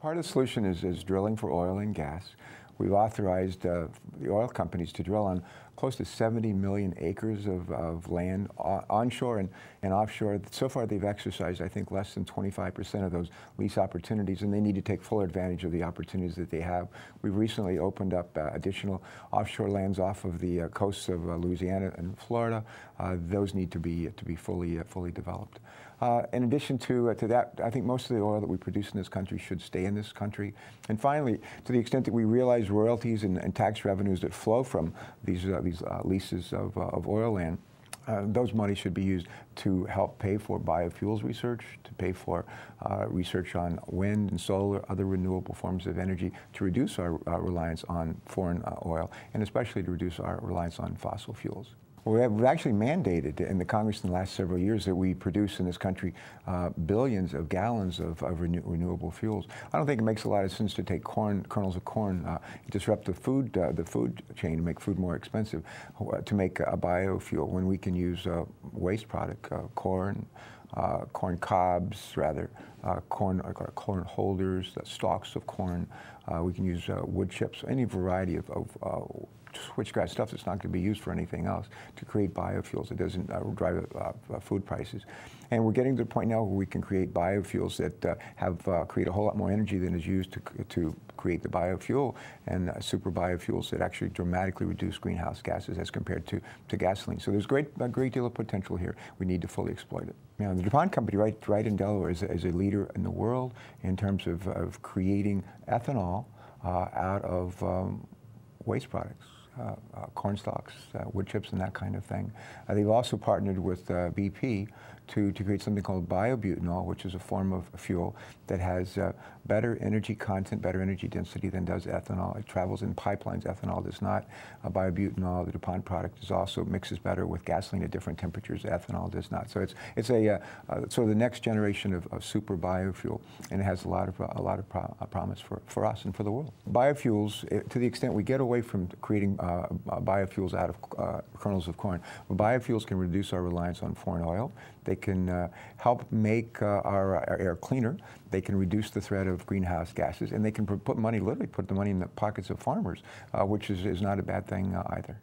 Part of the solution is drilling for oil and gas. We've authorized the oil companies to drill on close to 70 million acres of land onshore and offshore. So far they've exercised, I think, less than 25% of those lease opportunities, and they need to take full advantage of the opportunities that they have. We've recently opened up additional offshore lands off of the coasts of Louisiana and Florida. Those need to be fully developed. In addition to that, I think most of the oil that we produce in this country should stay in this country. And finally, to the extent that we realize royalties and tax revenues that flow from these leases of oil land, those monies should be used to help pay for biofuels research, to pay for research on wind and solar, other renewable forms of energy, to reduce our reliance on foreign oil, and especially to reduce our reliance on fossil fuels. Well, we've actually mandated in the Congress in the last several years that we produce in this country billions of gallons of renewable fuels. I don't think it makes a lot of sense to take kernels of corn, disrupt the food chain, and make food more expensive to make a biofuel when we can use waste product, corn cobs, rather, corn holders, stalks of corn. We can use wood chips, any variety of switchgrass stuff that's not going to be used for anything else to create biofuels. It doesn't drive food prices. And we're getting to the point now where we can create biofuels that create a whole lot more energy than is used to create the biofuel, and super biofuels that actually dramatically reduce greenhouse gases as compared to gasoline. So there's a great deal of potential here. We need to fully exploit it. You know, the DuPont company right in Delaware is a leader in the world in terms of creating ethanol out of waste products. Corn stalks, wood chips, and that kind of thing. They've also partnered with BP to create something called biobutanol, which is a form of fuel that has better energy content, better energy density than does ethanol. It travels in pipelines. Ethanol does not. Biobutanol, the DuPont product, also mixes better with gasoline at different temperatures. Ethanol does not. So it's a sort of the next generation of super biofuel, and it has a lot of promise for us and for the world. Biofuels, to the extent we get away from creating biofuels out of kernels of corn, biofuels can reduce our reliance on foreign oil. They can help make our air cleaner. They can reduce the threat of greenhouse gases, and they can literally put the money in the pockets of farmers, which is not a bad thing either.